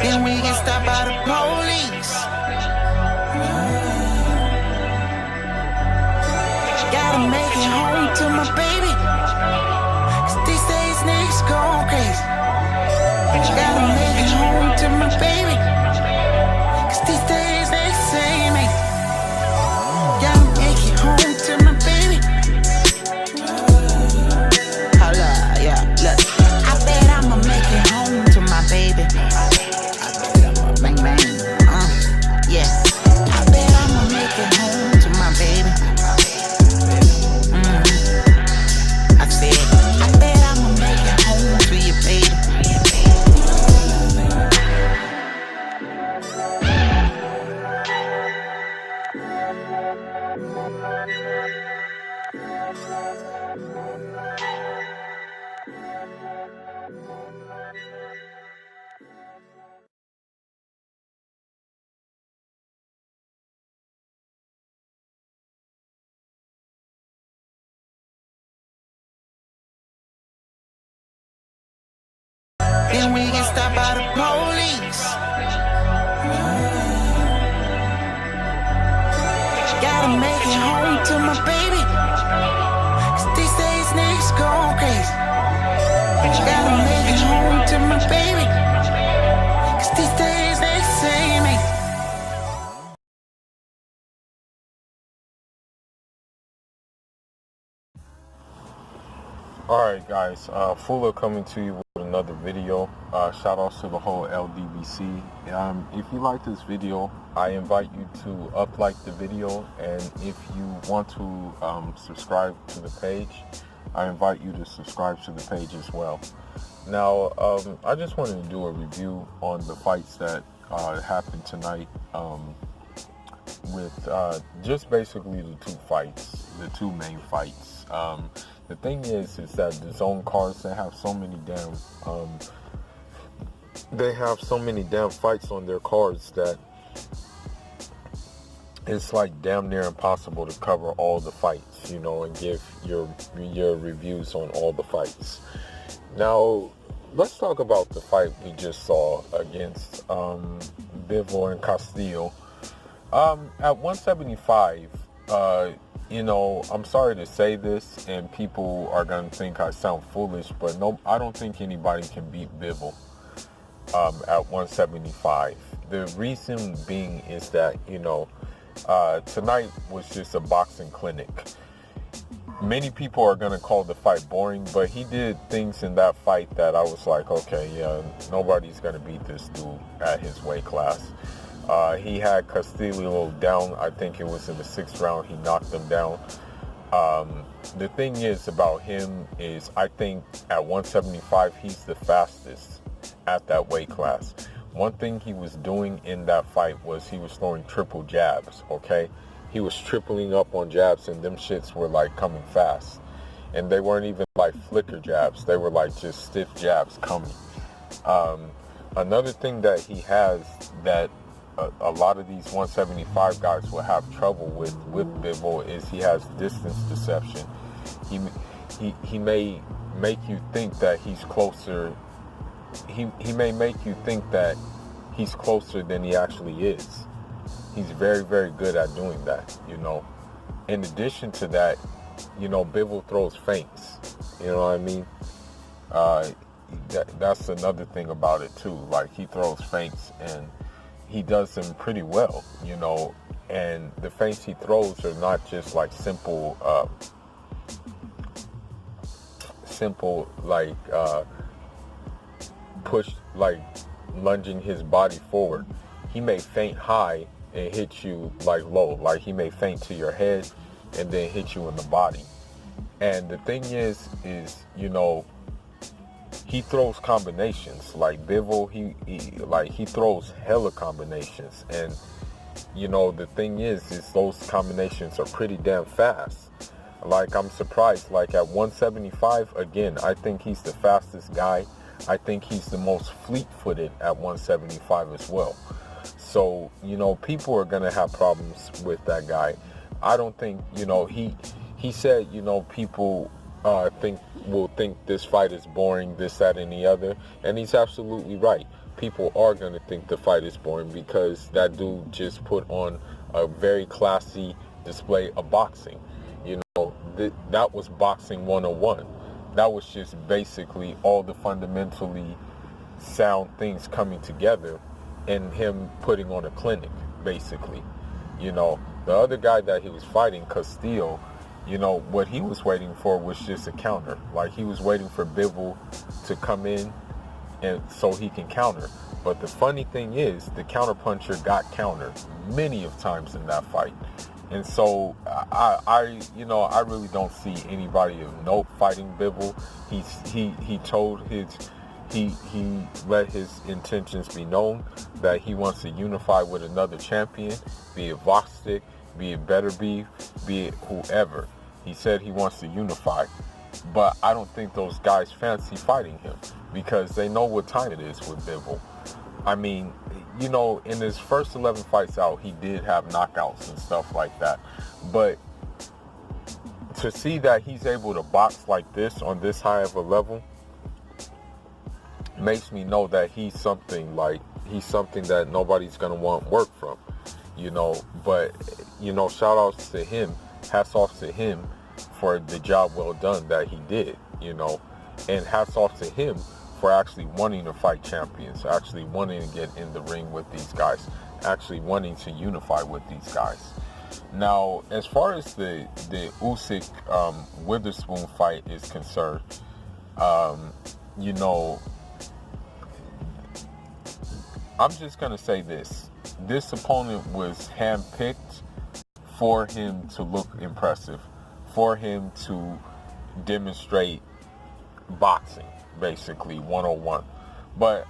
Then we get stopped by the police. Gotta make it home to my baby. 'Cause these days niggas going crazy. Gotta make it home to my baby. 'Cause these days they say me. Gotta make it home to my baby. Holla, yeah, look. I bet I'ma make it home to my baby. Bang, bang, yeah. I bet I'ma make it home to my baby. I said, I bet I'ma make it home to your baby. Then we get stopped by the police. Gotta make it home to my baby. 'Cause these days niggas going crazy. Gotta make it home to my baby. 'Cause these days they say me. Alright guys, Fuller coming to you with another video. Shout outs to the whole LDBC. If you like this video, I invite you to like the video, and if you want to subscribe to the page, I invite you to subscribe to the page as well. Now, I just wanted to do a review on the fights that happened tonight, with just basically the two fights, the two main fights. The thing is that the zone cards, they have so many damn fights on their cards that it's like damn near impossible to cover all the fights, you know, and give your reviews on all the fights. Now, let's talk about the fight we just saw against Bivol and Castillo. At 175, you know, I'm sorry to say this, and people are going to think I sound foolish, but no, I don't think anybody can beat Bivol at 175. The reason being is that, you know, tonight was just a boxing clinic. Many people are going to call the fight boring, but he did things in that fight that I was like, okay, yeah, nobody's going to beat this dude at his weight class. He had Castillo down. I think it was in the 6th round. He knocked him down. The thing is about him is, I think at 175, he's the fastest at that weight class. One thing he was doing in that fight was he was throwing triple jabs, okay? He was tripling up on jabs, and them shits were like coming fast. And they weren't even like flicker jabs. They were like just stiff jabs coming. Another thing that he has that a lot of these 175 guys will have trouble with Bivol is he has distance deception. He may make you think that he's closer. He may make you think that he's closer than he actually is. He's very, very good at doing that, you know. In addition to that, you know, Bivol throws feints. You know what I mean? That's another thing about it too. Like, he throws feints, and he does them pretty well, you know. And the feints he throws are not just like simple like push, like lunging his body forward. He may feint high and hit you like low. Like, he may feint to your head and then hit you in the body. And the thing is, you know, he throws combinations. Like Bivol, he throws hella combinations. And, you know, the thing is those combinations are pretty damn fast. Like, I'm surprised. Like, at 175, again, I think he's the fastest guy. I think he's the most fleet-footed at 175 as well. So, you know, people are going to have problems with that guy. I don't think, you know, he said, you know, people will think this fight is boring, this, that, and the other. And he's absolutely right. people are going to think the fight is boring because that dude just put on a very classy display of boxing. You know, that was boxing 101. That was just basically all the fundamentally sound things coming together and him putting on a clinic, basically. You know, the other guy that he was fighting, Castillo, you know, what he was waiting for was just a counter. Like, he was waiting for Bivol to come in and so he can counter. But the funny thing is, the counterpuncher got countered many of times in that fight. And so I really don't see anybody of note fighting Bivol. He let his intentions be known that he wants to unify with another champion, be it Usyk, be it Beterbiev, be it whoever. He said he wants to unify. But I don't think those guys fancy fighting him because they know what time it is with Bivol. I mean, you know, in his first 11 fights out, he did have knockouts and stuff like that. But to see that he's able to box like this on this high of a level makes me know that he's something that nobody's going to want work from, you know. But, you know, shout outs to him, hats off to him for the job well done that he did, you know, and hats off to him for actually wanting to fight champions, actually wanting to get in the ring with these guys, actually wanting to unify with these guys. Now, as far as the Usyk Witherspoon fight is concerned, you know, I'm just going to say this. This opponent was handpicked for him to look impressive, for him to demonstrate boxing, basically, 101. But,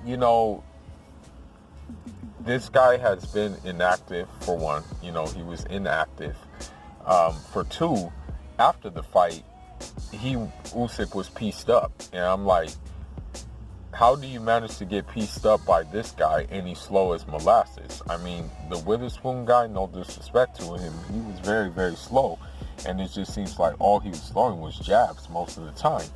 you know, this guy has been inactive, for one. You know, he was inactive. For two, after the fight, Usyk was pieced up. And I'm like, how do you manage to get pieced up by this guy and he's slow as molasses? I mean, the Witherspoon guy, no disrespect to him, he was very, very slow. And it just seems like all he was throwing was jabs most of the time.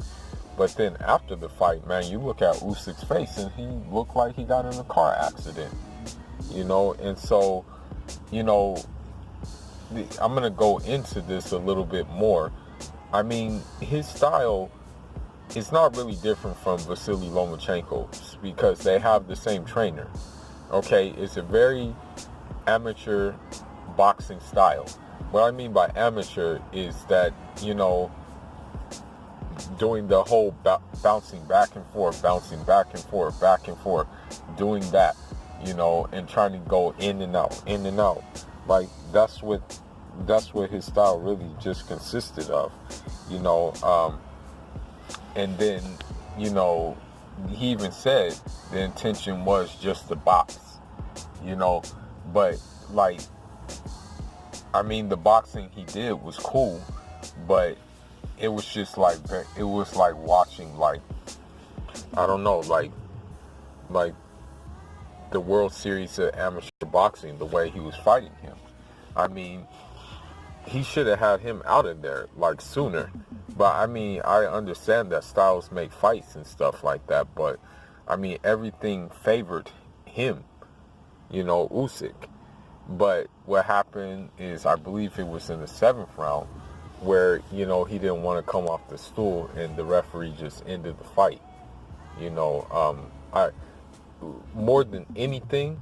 But then after the fight, man, you look at Usyk's face and he looked like he got in a car accident. You know, and so, you know, I'm going to go into this a little bit more. I mean, his style is not really different from Vasily Lomachenko's because they have the same trainer. Okay, it's a very amateur boxing style. What I mean by amateur is that, you know, doing the whole bouncing back and forth, doing that, you know, and trying to go in and out. Like, that's what his style really just consisted of, you know. And then, you know, he even said the intention was just to box, you know. But, like, I mean, the boxing he did was cool, but it was just like, it was like watching, like, I don't know, like the World Series of amateur boxing, the way he was fighting him. I mean, he should have had him out of there, like, sooner. But, I mean, I understand that styles make fights and stuff like that, but, I mean, everything favored him, you know, Usyk. But what happened is, I believe it was in the 7th round, where, you know, he didn't want to come off the stool, and the referee just ended the fight. You know, more than anything,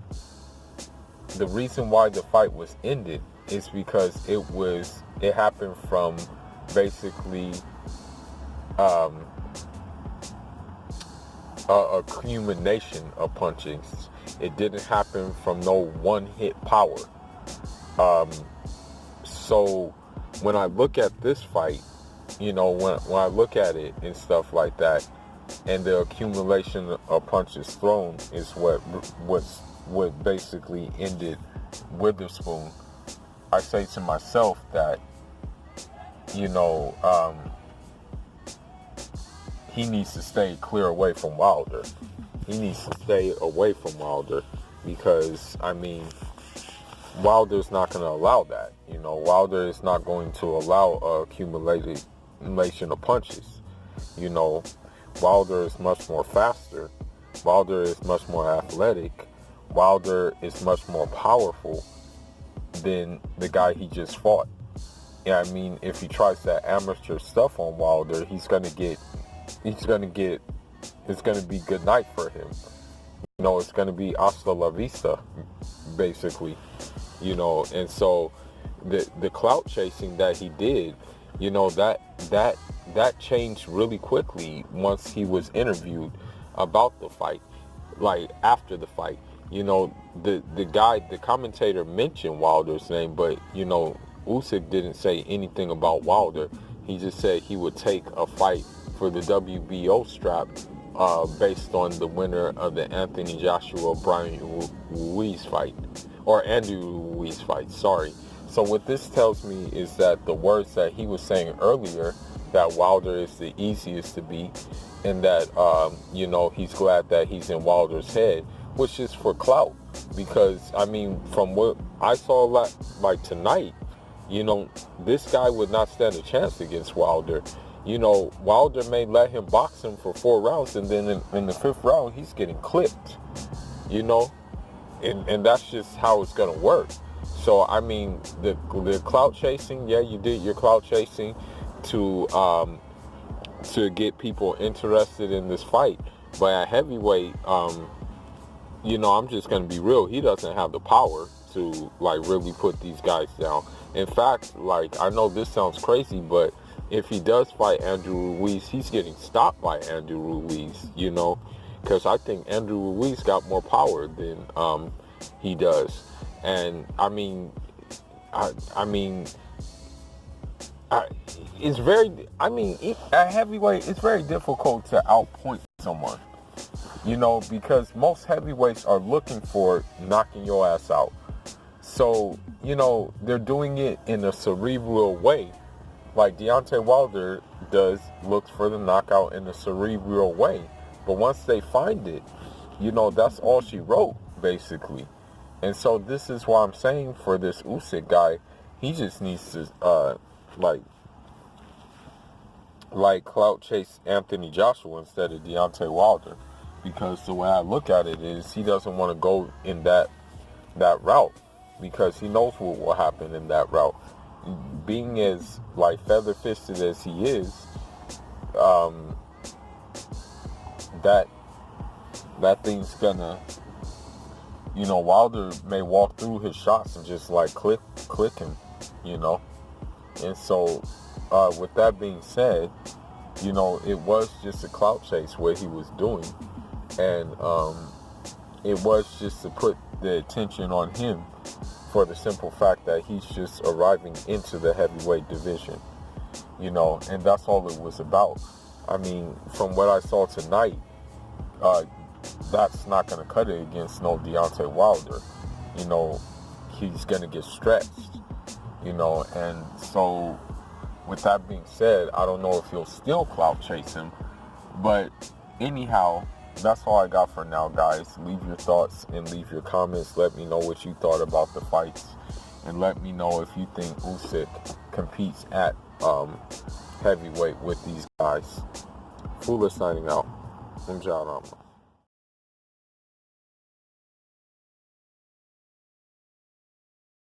the reason why the fight was ended is because it happened from basically accumulation of punches. It didn't happen from no one-hit power. So when I look at this fight, you know, when I look at it and stuff like that, and the accumulation of punches thrown is what basically ended Witherspoon, I say to myself that, you know, he needs to stay clear away from Wilder. He needs to stay away from Wilder because, I mean, Wilder's not going to allow that. You know, Wilder is not going to allow accumulation of punches. You know, Wilder is much more faster Wilder is much more athletic. Wilder is much more powerful than the guy he just fought. Yeah, I mean, if he tries that amateur stuff on Wilder, it's gonna be good night for him. You know, it's gonna be hasta la vista, basically. You know, and so the clout chasing that he did, you know, that changed really quickly once he was interviewed about the fight, like after the fight. You know, the commentator mentioned Wilder's name, but you know, Usyk didn't say anything about Wilder. He just said he would take a fight for the WBO strap based on the winner of the Anthony Joshua Brian Ruiz fight, or Andrew Ruiz fight, sorry. So what this tells me is that the words that he was saying earlier, that Wilder is the easiest to beat, and that you know, he's glad that he's in Wilder's head, which is for clout. Because I mean, from what I saw like tonight, you know, this guy would not stand a chance against Wilder. You know, Wilder may let him box him for 4 rounds, and then in the 5th round, he's getting clipped. You know, and that's just how it's gonna work. So I mean, the clout chasing, yeah, you did your clout chasing to get people interested in this fight, but at heavyweight, you know, I'm just gonna be real. He doesn't have the power to like really put these guys down. In fact, like, I know this sounds crazy, but if he does fight Andrew Ruiz, he's getting stopped by Andrew Ruiz. You know, because I think Andrew Ruiz got more power than he does. And I mean, it's very. I mean, at heavyweight, it's very difficult to outpoint someone. You know, because most heavyweights are looking for knocking your ass out. So, you know, they're doing it in a cerebral way. Like Deontay Wilder looks for the knockout in a cerebral way. But once they find it, you know, that's all she wrote, basically. And so this is why I'm saying, for this Usyk guy, he just needs to, like clout chase Anthony Joshua instead of Deontay Wilder. Because the way I look at it is, he doesn't want to go in that route, because he knows what will happen in that route. Being as like feather-fisted as he is, that thing's gonna, you know, Wilder may walk through his shots and just like click him, you know. And so with that being said, you know, it was just a clout chase what he was doing, and it was just to put the attention on him, for the simple fact that he's just arriving into the heavyweight division, you know, and that's all it was about. I mean, from what I saw tonight, that's not going to cut it against no Deontay Wilder. You know, he's going to get stretched, you know, and so with that being said, I don't know if he'll still clout chase him, but anyhow, that's all I got for now, guys. Leave your thoughts and leave your comments. Let me know what you thought about the fights, and let me know if you think Usyk competes at heavyweight with these guys. Fuller signing out. I'm John Alma.